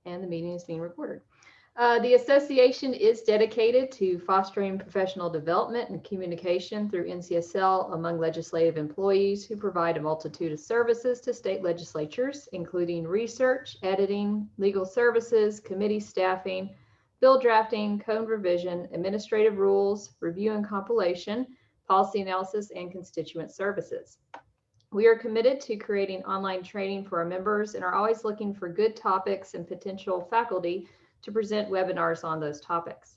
and the meeting is being recorded. The association is dedicated to fostering professional development and communication through NCSL among legislative employees who provide a multitude of services to state legislatures, including research, editing, legal services, committee staffing, bill drafting, code revision, administrative rules, review and compilation, policy analysis, and constituent services. We are committed to creating online training for our members and are always looking for good topics and potential faculty to present webinars on those topics.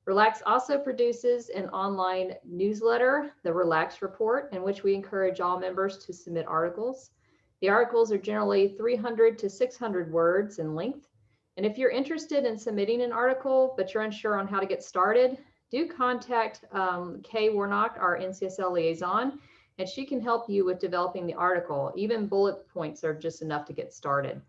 RELACS also produces an online newsletter, the RELACS Report, in which we encourage all members to submit articles. The articles are generally 300 to 600 words in length. And if you're interested in submitting an article, but you're unsure on how to get started, do contact Kay Warnock, our NCSL liaison, and she can help you with developing the article. Even bullet points are just enough to get started.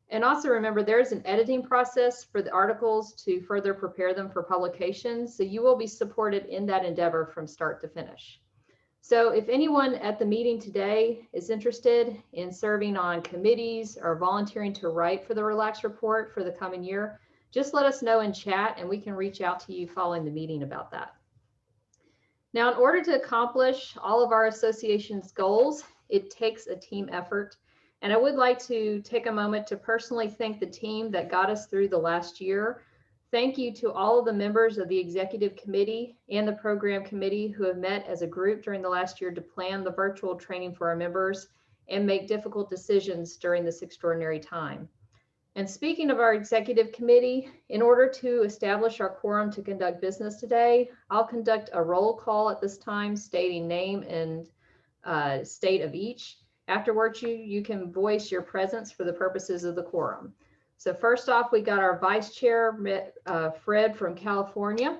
And also remember, there's an editing process for the articles to further prepare them for publication. So you will be supported in that endeavor from start to finish. So if anyone at the meeting today is interested in serving on committees or volunteering to write for the RELACS Report for the coming year, just let us know in chat and we can reach out to you following the meeting about that. Now, in order to accomplish all of our association's goals, it takes a team effort. And I would like to take a moment to personally thank the team that got us through the last year. Thank you to all of the members of the executive committee and the program committee who have met as a group during the last year to plan the virtual training for our members and make difficult decisions during this extraordinary time. And speaking of our executive committee, in order to establish our quorum to conduct business today, I'll conduct a roll call at this time stating name and state of each. Afterwards, you can voice your presence for the purposes of the quorum. So first off, we got our Vice Chair, Fred from California.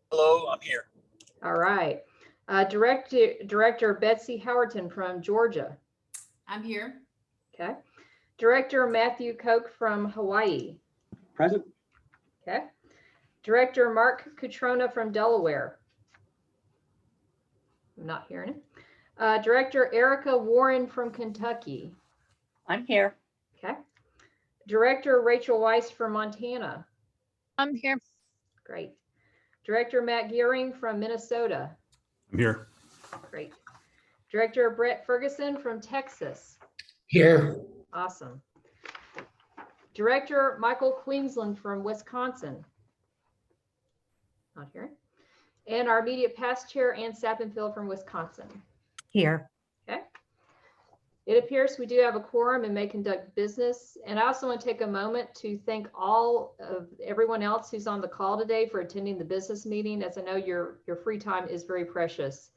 Hello, I'm here. All right. Director Betsy Howerton from Georgia. I'm here. Okay. Director Matthew Koch from Hawaii. Present. Okay. Director Mark Cutrona from Delaware. I'm not hearing it. Director Erica Warren from Kentucky. I'm here. Okay. Director Rachel Weiss from Montana. I'm here. Great. Director Matt Gearing from Minnesota. I'm here. Great. Director Brett Ferguson from Texas. Here. Awesome. Director Michael Queensland from Wisconsin. Not here. And our immediate past chair, Ann Sappenfield from Wisconsin. Here. Okay. It appears we do have a quorum and may conduct business. And I also want to take a moment to thank all of everyone else who's on the call today for attending the business meeting, as I know your free time is very precious.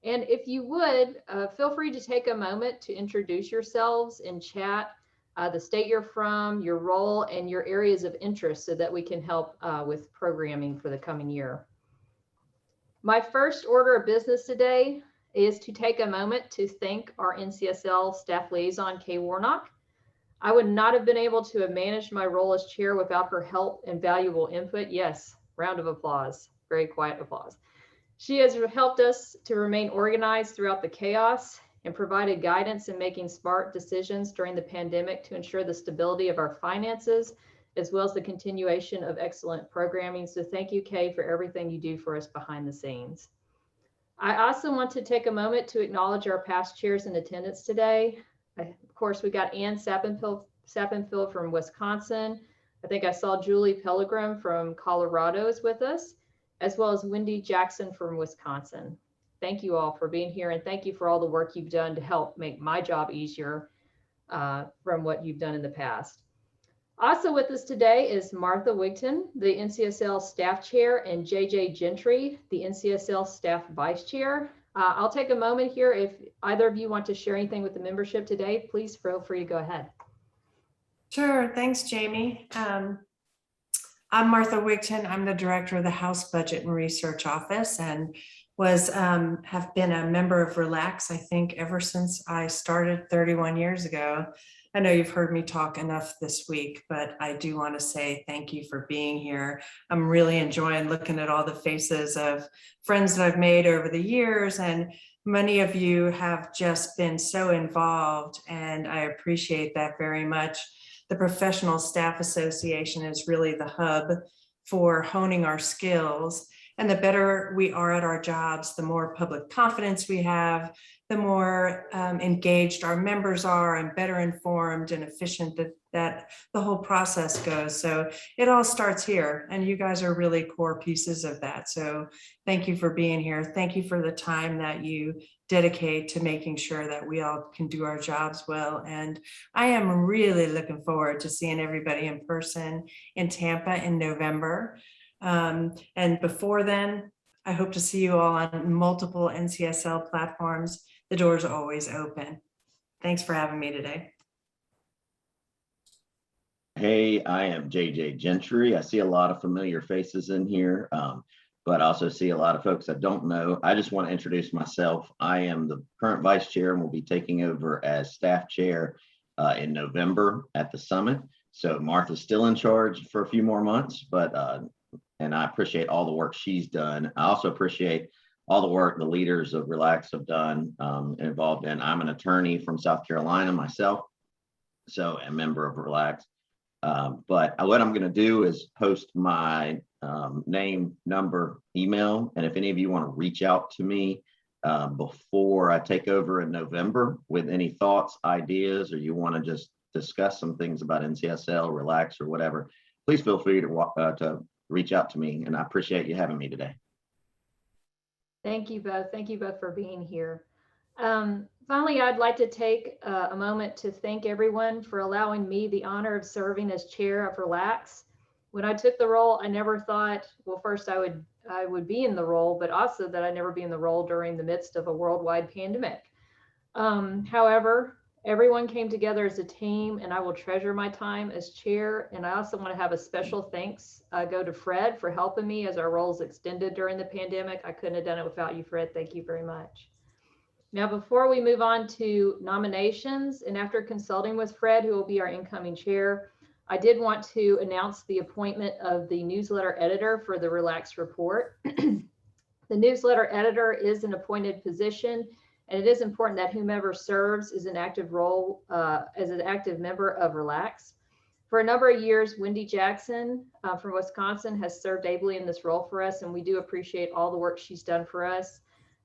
And if you would, feel free to take a moment to introduce yourselves in chat, the state you're from, your role, and your areas of interest so that we can help with programming for the coming year. My first order of business today is to take a moment to thank our NCSL staff liaison, Kay Warnock. I would not have been able to have managed my role as chair without her help and valuable input. Yes, round of applause, very quiet applause. She has helped us to remain organized throughout the chaos and provided guidance in making smart decisions during the pandemic to ensure the stability of our finances, as well as the continuation of excellent programming. So thank you, Kay, for everything you do for us behind the scenes. I also want to take a moment to acknowledge our past chairs in attendance today. Of course, we got Ann Sappenfield from Wisconsin. I think I saw Julie Pellegrim from Colorado is with us, as well as Wendy Jackson from Wisconsin. Thank you all for being here, and thank you for all the work you've done to help make my job easier from what you've done in the past. Also with us today is Martha Wigton, the NCSL staff chair, and JJ Gentry, the NCSL staff vice chair. I'll take a moment here. If either of you want to share anything with the membership today, please feel free to go ahead. Sure, thanks, Jamie. I'm Martha Wigton. I'm the director of the House Budget and Research Office, and have been a member of RELACS, I think, ever since I started 31 years ago. I know you've heard me talk enough this week, but I do want to say thank you for being here. I'm really enjoying looking at all the faces of friends that I've made over the years, and many of you have just been so involved, and I appreciate that very much. the Professional Staff Association is really the hub for honing our skills. And the better we are at our jobs, the more public confidence we have, the more engaged our members are and better informed and efficient that the whole process goes. So it all starts here, and you guys are really core pieces of that. So thank you for being here. Thank you for the time that you dedicate to making sure that we all can do our jobs well. And I am really looking forward to seeing everybody in person in Tampa in November. And before then, I hope to see you all on multiple NCSL platforms. The door's always open. Thanks for having me today. Hey, I am JJ Gentry. I see a lot of familiar faces in here, but I also see a lot of folks I don't know. I just want to introduce myself. I am the current vice chair and will be taking over as staff chair in November at the summit. So Martha's still in charge for a few more months, but and I appreciate all the work she's done. I also appreciate all the work the leaders of RELACS have done involved in. I'm an attorney from South Carolina myself, so a member of RELACS. But what I'm going to do is post my name, number, email, and if any of you want to reach out to me before I take over in November with any thoughts, ideas, or you want to just discuss some things about NCSL, RELACS, or whatever, please feel free to reach out to me, and I appreciate you having me today. Thank you both. Thank you both for being here. Finally, I'd like to take a moment to thank everyone for allowing me the honor of serving as chair of RELACS. When I took the role, I never thought, well, first I would be in the role, but also that I'd never be in the role during the midst of a worldwide pandemic. However, everyone came together as a team, and I will treasure my time as chair. And I also want to have a special thanks go to Fred for helping me as our roles extended during the pandemic. I couldn't have done it without you, Fred. Thank you very much. Now, before we move on to nominations, and after consulting with Fred, who will be our incoming chair, I did want to announce the appointment of the newsletter editor for the RELACS report. The newsletter editor is an appointed position, and it is important that whomever serves is an active role as an active member of RELACS. For a number of years, Wendy Jackson from Wisconsin has served ably in this role for us, and we do appreciate all the work she's done for us.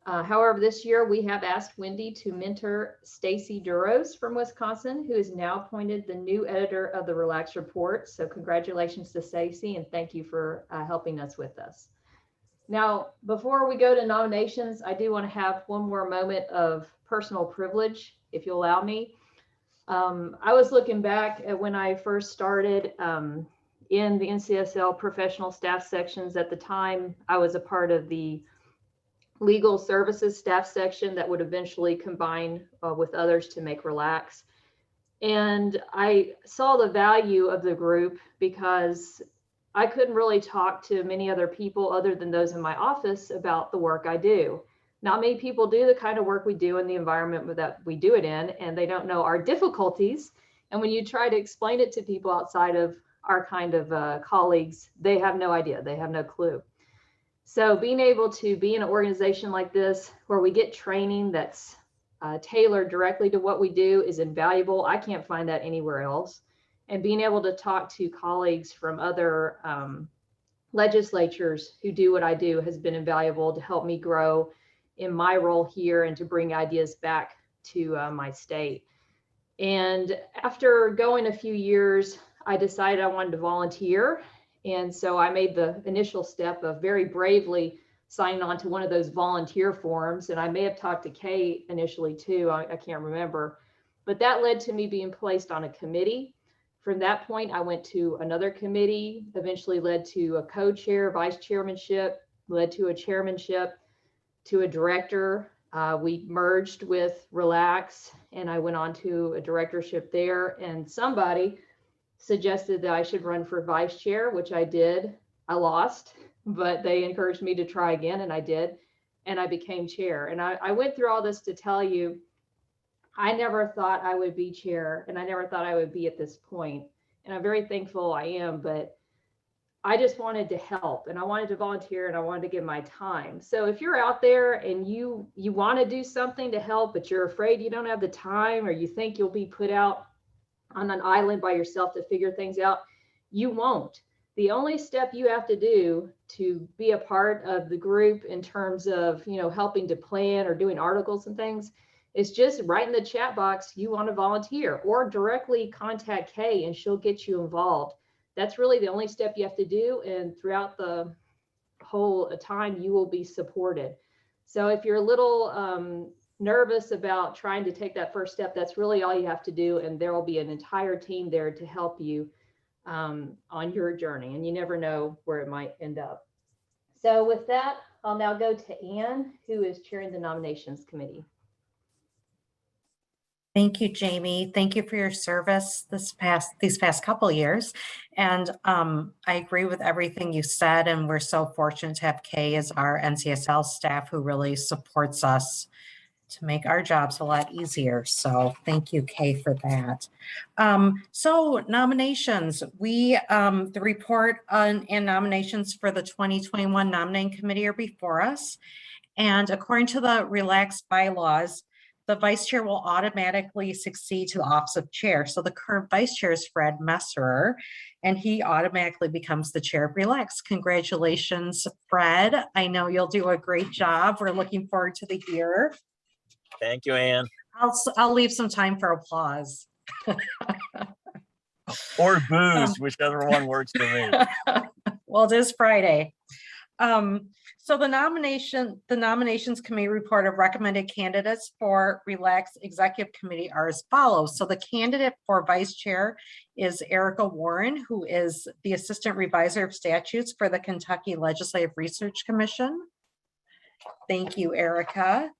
However, this year we have asked Wendy to mentor Stacy Duros from Wisconsin, who is now appointed the new editor of the RELACS report. So congratulations to Stacy, and thank you for helping us with this. Now, before we go to nominations, I do want to have one more moment of personal privilege, if you'll allow me. I was looking back at when I first started in the NCSL professional staff sections. At the time, I was a part of the legal services staff section that would eventually combine with others to make RELACS. And I saw the value of the group because I couldn't really talk to many other people other than those in my office about the work I do. Not many people do the kind of work we do in the environment that we do it in, and they don't know our difficulties. And when you try to explain it to people outside of our kind of colleagues, they have no idea, they have no clue. So being able to be in an organization like this, where we get training that's tailored directly to what we do, is invaluable. I can't find that anywhere else. And being able to talk to colleagues from other legislatures who do what I do has been invaluable to help me grow in my role here and to bring ideas back to my state. And after going a few years, I decided I wanted to volunteer. And so I made the initial step of very bravely signing on to one of those volunteer forms. And I may have talked to Kate initially too, I can't remember. But that led to me being placed on a committee. From that point, I went to another committee, eventually led to a co-chair, vice chairmanship, led to a chairmanship, to a director. We merged with RELACS, and I went on to a directorship there. And somebody suggested that I should run for vice chair, which I did. I lost, but they encouraged me to try again, and I did, and I became chair. And I went through all this to tell you, I never thought I would be chair, and I never thought I would be at this point. And I'm very thankful I am, but I just wanted to help, and I wanted to volunteer, and I wanted to give my time. So if you're out there and you want to do something to help, but you're afraid you don't have the time, or you think you'll be put out on an island by yourself to figure things out. You won't. The only step you have to do to be a part of the group in terms of, helping to plan or doing articles and things is just write in the chat box you want to volunteer, or directly contact Kay and she'll get you involved. That's really the only step you have to do. And throughout the whole time, you will be supported. So if you're a little nervous about trying to take that first step, that's really all you have to do. And there will be an entire team there to help you on your journey. And you never know where it might end up. So with that, I'll now go to Anne, who is chairing the nominations committee. Thank you, Jamie. Thank you for your service these past couple of years. And I agree with everything you said. And we're so fortunate to have Kay as our NCSL staff who really supports us to make our jobs a lot easier. So thank you, Kay, for that. So nominations, the report and nominations for the 2021 nominating committee are before us. And according to the RELACS bylaws, the vice chair will automatically succeed to the office of chair. So the current vice chair is Fred Messerer, and he automatically becomes the chair of RELACS. Congratulations, Fred. I know you'll do a great job. We're looking forward to the year. Thank you, Anne. I'll leave some time for applause. Or booze, whichever one works for me. Well, it is Friday. So the nominations committee report of recommended candidates for RELACS Executive Committee are as follows. So the candidate for vice chair is Erica Warren, who is the assistant reviser of statutes for the Kentucky Legislative Research Commission. Thank you, Erica.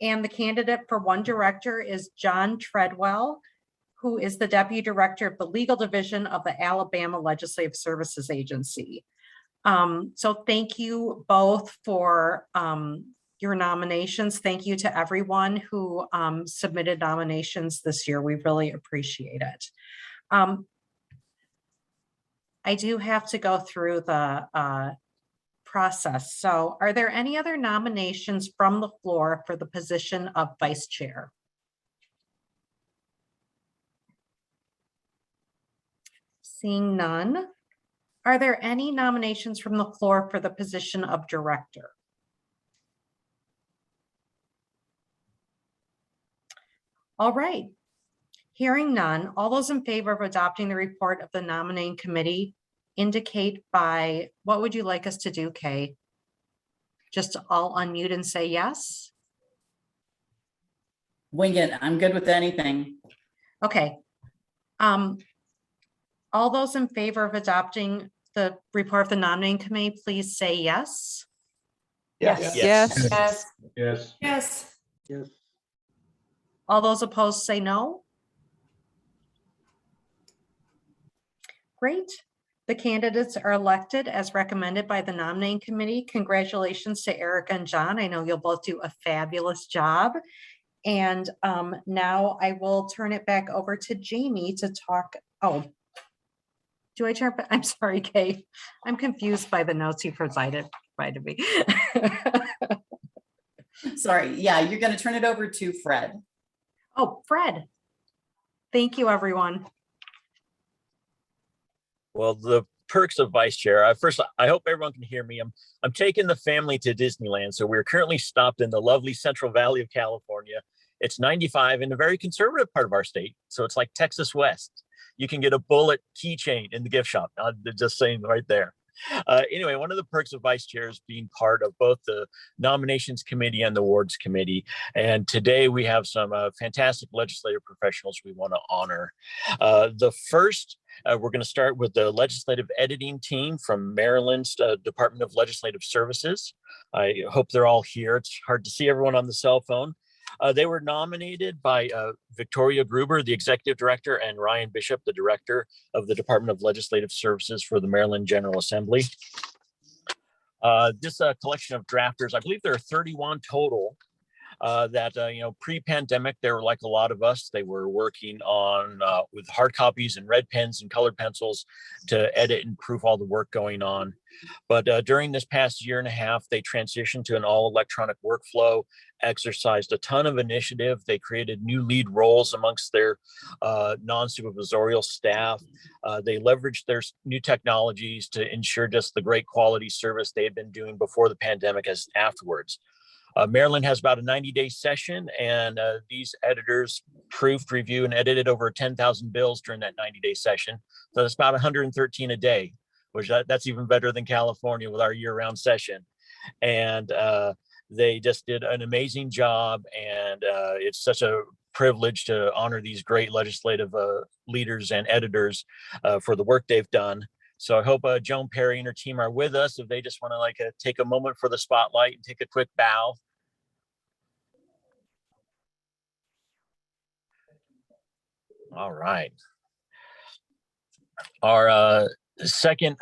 And the candidate for one director is John Treadwell, who is the deputy director of the legal division of the Alabama Legislative Services Agency. So thank you both for your nominations. Thank you to everyone who submitted nominations this year. We really appreciate it. I do have to go through the process. So are there any other nominations from the floor for the position of vice chair? Seeing none. Are there any nominations from the floor for the position of director? All right. Hearing none, all those in favor of adopting the report of the nominating committee indicate by, what would you like us to do, Kay? Just all unmute and say yes? Wing it. I'm good with anything. Okay. All those in favor of adopting the report of the nominating committee, please say yes. Yes. Yes. Yes. Yes. Yes. Yes. All those opposed say no. Great. The candidates are elected as recommended by the nominating committee. Congratulations to Erica and John. I know you'll both do a fabulous job. And now I will turn it back over to Jamie to talk. Oh, do I turn? I'm sorry, Kay. I'm confused by the notes you provided me. Sorry. Yeah, you're going to turn it over to Fred. Oh, Fred. Thank you, everyone. Well, the perks of vice chair. First, I hope everyone can hear me. I'm taking the family to Disneyland. So we're currently stopped in the lovely Central Valley of California. It's 95 in a very conservative part of our state. So it's like Texas West. You can get a bullet keychain in the gift shop. Just saying right there. Anyway, one of the perks of vice chair is being part of both the nominations committee and the awards committee. And today we have some fantastic legislative professionals we want to honor. The first, we're going to start with the legislative editing team from Maryland's Department of Legislative Services. I hope they're all here. It's hard to see everyone on the cell phone. They were nominated by Victoria Gruber, the executive director, and Ryan Bishop, the director of the Department of Legislative Services for the Maryland General Assembly. This collection of drafters, I believe there are 31 total, Pre-pandemic, they were like a lot of us. They were working on with hard copies and red pens and colored pencils to edit and proof all the work going on. But during this past year and a half, they transitioned to an all electronic workflow, exercised a ton of initiative. They created new lead roles amongst their non-supervisorial staff. They leveraged their new technologies to ensure just the great quality service they had been doing before the pandemic as afterwards. Maryland has about a 90-day session, and these editors proofed, reviewed, and edited over 10,000 bills during that 90-day session. So that's about 113 a day, which that's even better than California with our year-round session. And they just did an amazing job, and it's such a privilege to honor these great legislative leaders and editors for the work they've done. So I hope Joan Perry and her team are with us if they just want to take a moment for the spotlight and take a quick bow. All right. Our second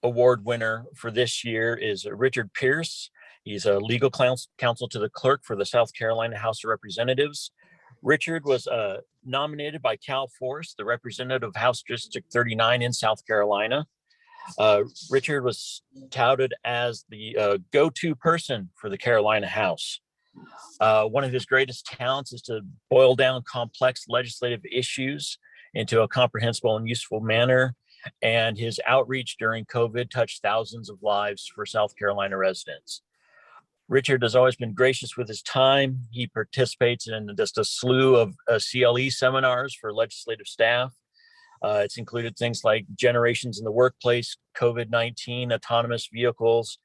award winner for this year is Richard Pierce. He's a legal counsel to the clerk for the South Carolina House of Representatives. Richard was nominated by Cal Force, the representative of House District 39 in South Carolina. Richard was touted as the go-to person for the Carolina House. One of his greatest talents is to boil down complex legislative issues into a comprehensible and useful manner. And his outreach during COVID touched thousands of lives for South Carolina residents. Richard has always been gracious with his time. He participates in just a slew of CLE seminars for legislative staff. It's included things like Generations in the Workplace, COVID-19, autonomous vehicles,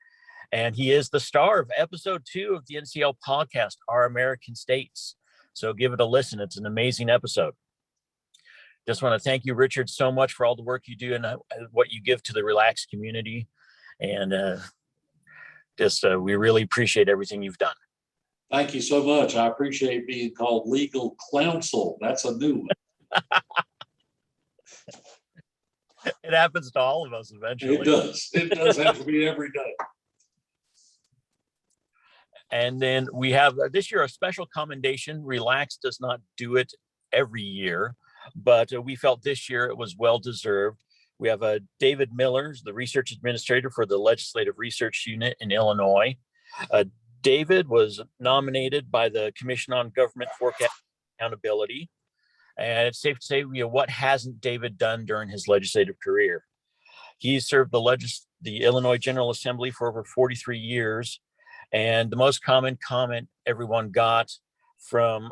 and he is the star of episode 2 of the NCL podcast, Our American States. So give it a listen. It's an amazing episode. Just want to thank you, Richard, so much for all the work you do and what you give to the RELACS community. And we really appreciate everything you've done. Thank you so much. I appreciate being called legal counsel. That's a new one. It happens to all of us eventually. It does. It does have to be every day. And then we have this year a special commendation. RELACS does not do it every year, but we felt this year it was well deserved. We have David Miller, the research administrator for the Legislative Research Unit in Illinois. David was nominated by the Commission on Government Forecast Accountability. And it's safe to say, what hasn't David done during his legislative career? He served the Illinois General Assembly for over 43 years. And the most common comment everyone got from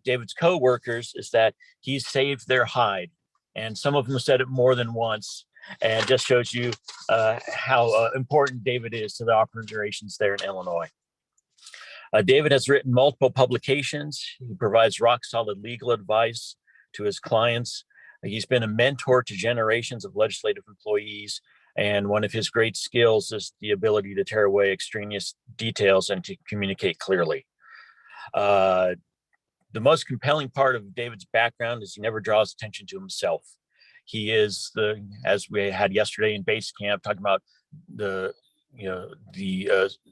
David's co-workers is that he saved their hide. And some of them said it more than once, and just shows you how important David is to the operations there in Illinois. David has written multiple publications. He provides rock solid legal advice to his clients. He's been a mentor to generations of legislative employees. And one of his great skills is the ability to tear away extraneous details and to communicate clearly. The most compelling part of David's background is he never draws attention to himself. He is as we had yesterday in base camp, talking about the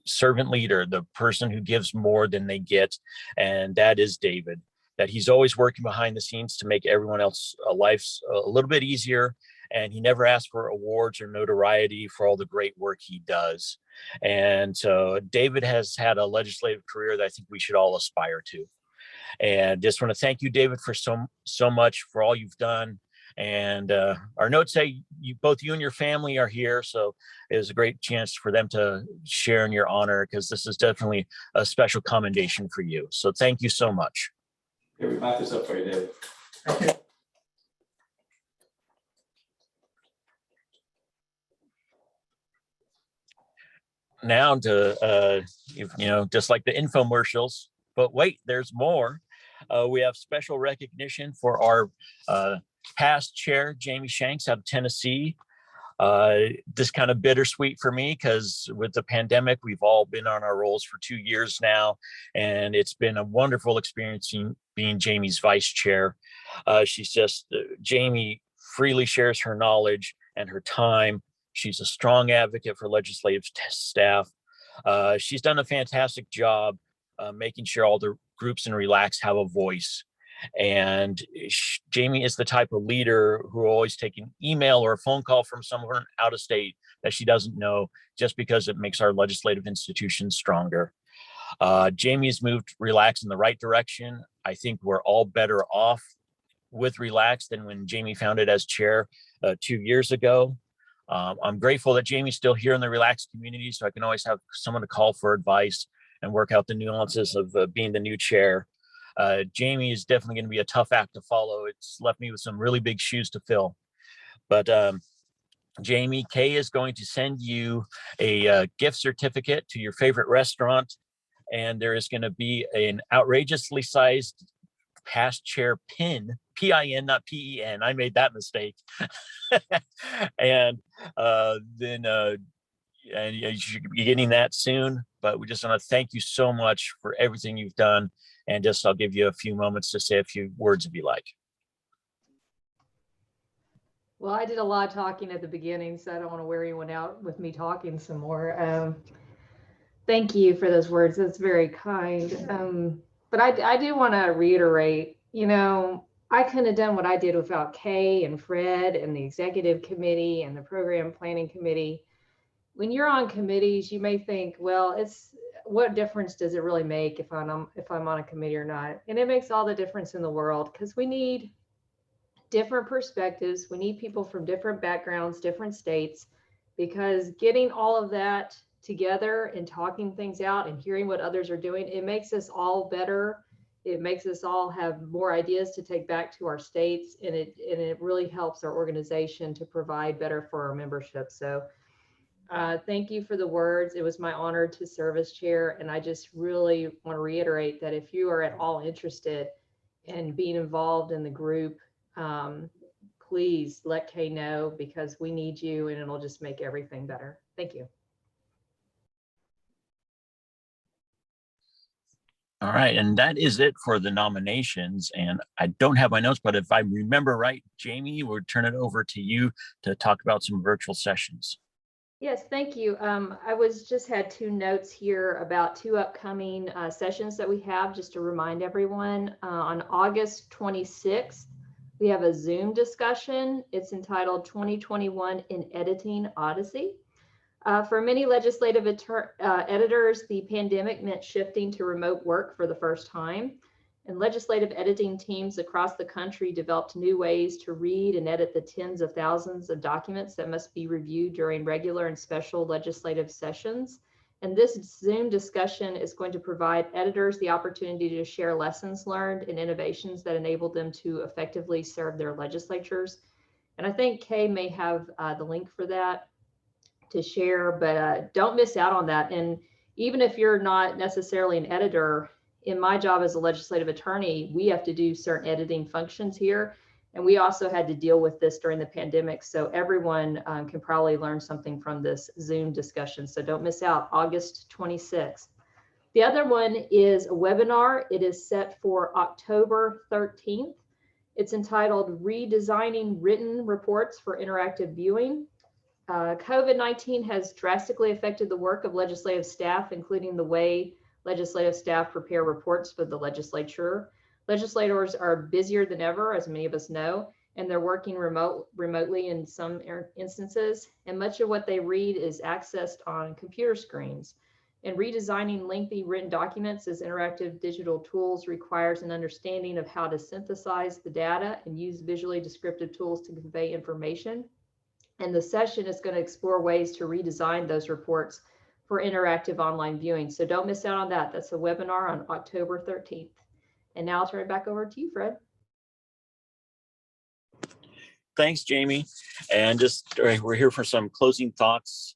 servant leader, the person who gives more than they get. And that is David, that he's always working behind the scenes to make everyone else's lives a little bit easier. And he never asks for awards or notoriety for all the great work he does. And so David has had a legislative career that I think we should all aspire to. And just want to thank you, David, for so much for all you've done. And our notes say both you and your family are here. So it was a great chance for them to share in your honor, because this is definitely a special commendation for you. So thank you so much. Here, we back this up for you, David. Okay. Now to, just like the infomercials, but wait, there's more. We have special recognition for our past chair, Jamie Shanks out of Tennessee. This kind of bittersweet for me, because with the pandemic, we've all been on our roles for 2 years now, and it's been a wonderful experience being Jamie's vice chair. Jamie freely shares her knowledge and her time. She's a strong advocate for legislative staff. She's done a fantastic job making sure all the groups in RELACS have a voice. And Jamie is the type of leader who will always take an email or a phone call from someone out of state that she doesn't know, just because it makes our legislative institutions stronger. Jamie's moved RELACS in the right direction. I think we're all better off with RELACS than when Jamie found it as chair 2 years ago. I'm grateful that Jamie's still here in the RELACS community, so I can always have someone to call for advice and work out the nuances of being the new chair. Jamie is definitely going to be a tough act to follow. It's left me with some really big shoes to fill. But Jamie, Kay is going to send you a gift certificate to your favorite restaurant, and there is going to be an outrageously sized past chair pin, PIN, not PEN. I made that mistake. And then and you should be getting that soon. But we just want to thank you so much for everything you've done. And just, I'll give you a few moments to say a few words if you like. Well, I did a lot of talking at the beginning, so I don't want to wear anyone out with me talking some more. Thank you for those words. That's very kind. But I do want to reiterate, I couldn't have done what I did without Kay and Fred and the executive committee and the program planning committee. When you're on committees, you may think, well, what difference does it really make if I'm on a committee or not? And it makes all the difference in the world, because we need different perspectives. We need people from different backgrounds, different states, because getting all of that together and talking things out and hearing what others are doing, it makes us all better. It makes us all have more ideas to take back to our states, and it really helps our organization to provide better for our membership. So thank you for the words. It was my honor to serve as chair, and I just really want to reiterate that if you are at all interested in being involved in the group, please let Kay know, because we need you, and it'll just make everything better. Thank you. All right, and that is it for the nominations. And I don't have my notes, but if I remember right, Jamie, we'll turn it over to you to talk about some virtual sessions. Yes, thank you. I just had 2 notes here about 2 upcoming sessions that we have, just to remind everyone. On August 26th, we have a Zoom discussion. It's entitled 2021 in Editing Odyssey. For many legislative editors, the pandemic meant shifting to remote work for the first time. And legislative editing teams across the country developed new ways to read and edit the tens of thousands of documents that must be reviewed during regular and special legislative sessions. And this Zoom discussion is going to provide editors the opportunity to share lessons learned and innovations that enable them to effectively serve their legislatures. And I think Kay may have the link for that to share, but don't miss out on that. And even if you're not necessarily an editor, in my job as a legislative attorney, we have to do certain editing functions here. And we also had to deal with this during the pandemic. So everyone can probably learn something from this Zoom discussion. So don't miss out, August 26th. The other one is a webinar. It is set for October 13th. It's entitled Redesigning Written Reports for Interactive Viewing. COVID-19 has drastically affected the work of legislative staff, including the way legislative staff prepare reports for the legislature. Legislators are busier than ever, as many of us know, and they're working remotely in some instances, and much of what they read is accessed on computer screens. And redesigning lengthy written documents as interactive digital tools requires an understanding of how to synthesize the data and use visually descriptive tools to convey information. And the session is going to explore ways to redesign those reports for interactive online viewing. So don't miss out on that. That's a webinar on October 13th. And now I'll turn it back over to you, Fred. Thanks, Jamie. And just we're here for some closing thoughts.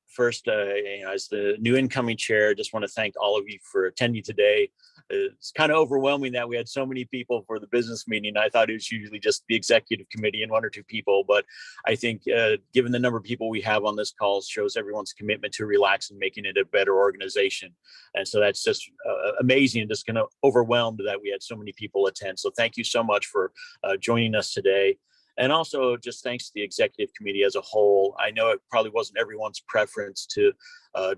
First, as the new incoming chair, just want to thank all of you for attending today. It's kind of overwhelming that we had so many people for the business meeting. I thought it was usually just the executive committee and 1 or 2 people, but I think given the number of people we have on this call shows everyone's commitment to RELACS and making it a better organization. And so that's just amazing, and just kind of overwhelmed that we had so many people attend. So thank you so much for joining us today. And also just thanks to the executive committee as a whole. I know it probably wasn't everyone's preference to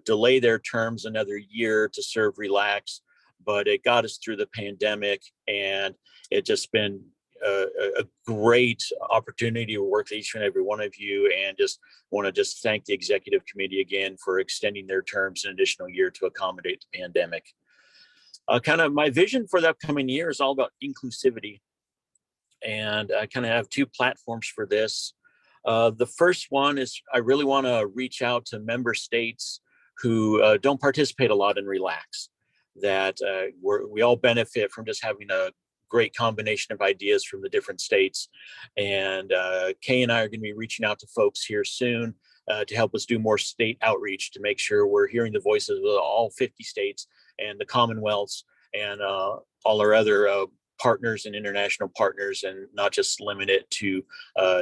delay their terms another year to serve RELACS, but it got us through the pandemic, and it just been a great opportunity to work with each and every one of you, and just want to just thank the executive committee again for extending their terms an additional year to accommodate the pandemic. Kind of my vision for the upcoming year is all about inclusivity. And I kind of have two platforms for this. The first one is I really want to reach out to member states who don't participate a lot in RELACS, that we all benefit from just having a great combination of ideas from the different states. And Kay and I are going to be reaching out to folks here soon to help us do more state outreach to make sure we're hearing the voices of all 50 states and the Commonwealths and all our other partners and international partners, and not just limit it to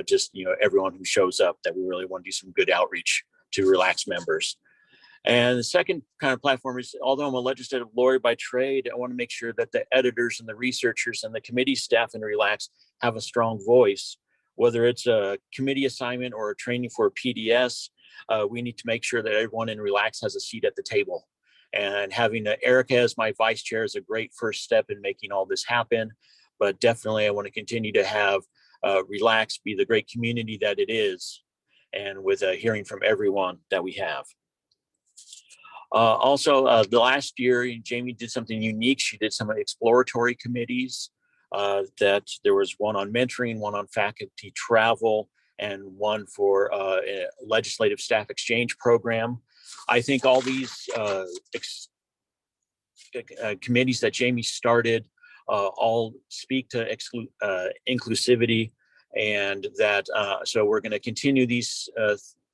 just everyone who shows up. That we really want to do some good outreach to RELACS members. And the second kind of platform is, although I'm a legislative lawyer by trade, I want to make sure that the editors and the researchers and the committee staff in RELACS have a strong voice. Whether it's a committee assignment or a training for a PDS, we need to make sure that everyone in RELACS has a seat at the table. And having Erica as my vice chair is a great first step in making all this happen. But definitely I want to continue to have RELACS be the great community that it is, and with hearing from everyone that we have. Also, the last year, Jamie did something unique. She did some exploratory committees that there was one on mentoring, one on faculty travel, and one for a legislative staff exchange program. I think all these committees that Jamie started all speak to inclusivity, and that so we're going to continue these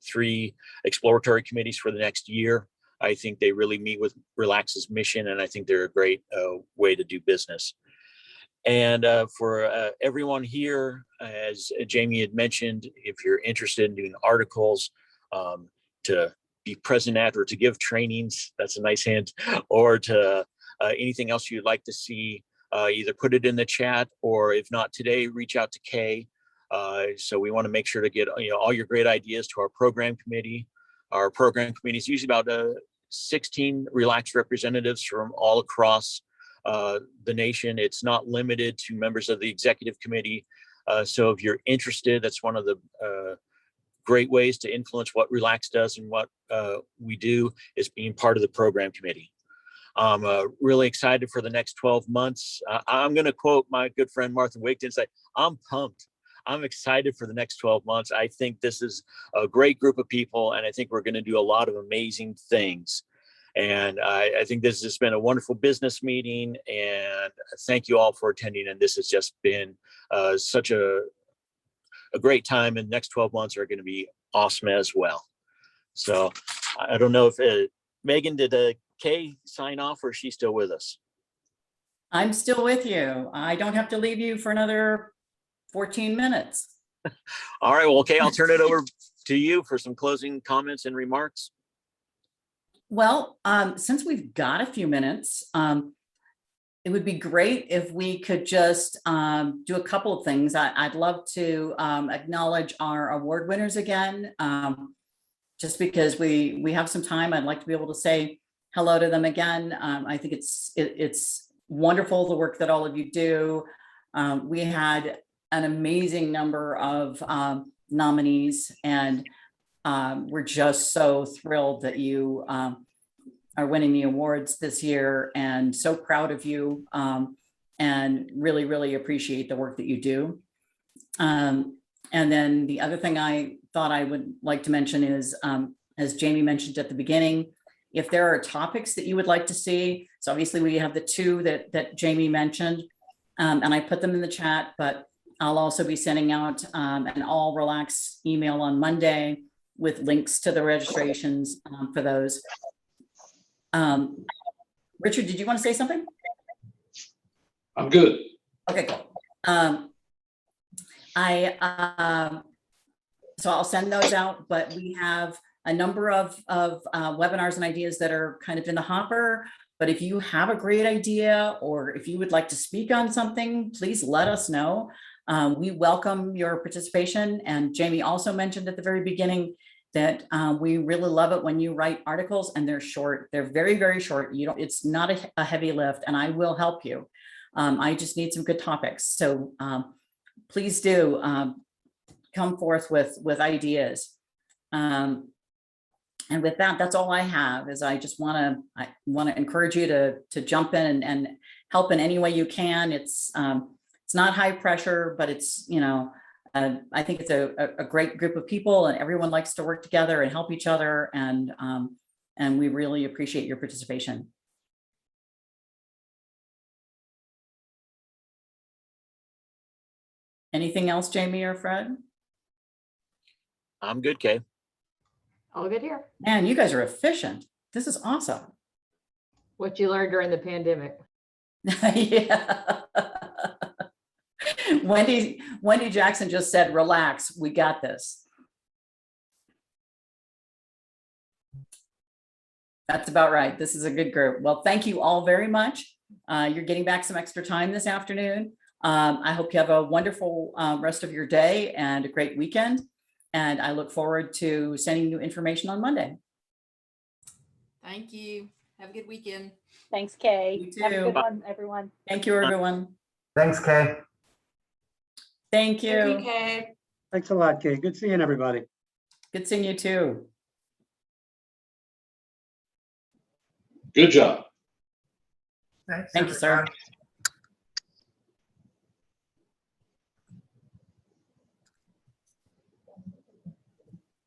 3 exploratory committees for the next year. I think they really meet with RELACS's mission, and I think they're a great way to do business. And for everyone here, as Jamie had mentioned, if you're interested in doing articles, to be present at or to give trainings, that's a nice hint, or to anything else you'd like to see, either put it in the chat, or if not today, reach out to Kay. So we want to make sure to get all your great ideas to our program committee. Our program committee is usually about 16 RELACS representatives from all across the nation. It's not limited to members of the executive committee. So if you're interested, that's one of the great ways to influence what RELACS does and what we do, is being part of the program committee. I'm really excited for the next 12 months. I'm going to quote my good friend Martha Wigton and say, I'm pumped. I'm excited for the next 12 months. I think this is a great group of people, and I think we're going to do a lot of amazing things. And I think this has been a wonderful business meeting, and thank you all for attending. And this has just been such a great time, and the next 12 months are going to be awesome as well. So I don't know if Megan, did Kay sign off, or is she still with us? I'm still with you. I don't have to leave you for another 14 minutes. All right, well, Kay, I'll turn it over to you for some closing comments and remarks. Well, since we've got a few minutes, it would be great if we could just do a couple of things. I'd love to acknowledge our award winners again. Just because we have some time, I'd like to be able to say hello to them again. I think it's wonderful, the work that all of you do. We had an amazing number of nominees, and we're just so thrilled that you are winning the awards this year, and so proud of you, and really, really appreciate the work that you do. And then the other thing I thought I would like to mention is, as Jamie mentioned at the beginning, if there are topics that you would like to see, so obviously we have the 2 that Jamie mentioned, and I put them in the chat, but I'll also be sending out an all RELACS email on Monday with links to the registrations for those. Richard, did you want to say something? I'm good. Okay, cool. So I'll send those out, but we have a number of webinars and ideas that are kind of in the hopper. But if you have a great idea, or if you would like to speak on something, please let us know. We welcome your participation. And Jamie also mentioned at the very beginning that we really love it when you write articles and they're short. They're very, very short. You don't, it's not a heavy lift, and I will help you. I just need some good topics. So please do come forth with ideas. And with that, that's all I have. Is I just want to encourage you to jump in and help in any way you can. It's not high pressure, but it's, you know, I think it's a great group of people, and everyone likes to work together and help each other. And we really appreciate your participation. Anything else, Jamie or Fred? I'm good, Kay. All good here. Man, you guys are efficient. This is awesome. What you learned during the pandemic. Yeah. Wendy Jackson just said, relax, we got this. That's about right. This is a good group. Well, thank you all very much. You're getting back some extra time this afternoon. I hope you have a wonderful rest of your day and a great weekend. And I look forward to sending you information on Monday. Thank you. Have a good weekend. Thanks, Kay. You Have a too. good one, everyone. Thank you, everyone. Thanks, Kay. Thank you. Thank you, Kay. Thanks a lot, Kay. Good seeing everybody. Good seeing you too. Good job. Thanks, Thank you, sir. everybody.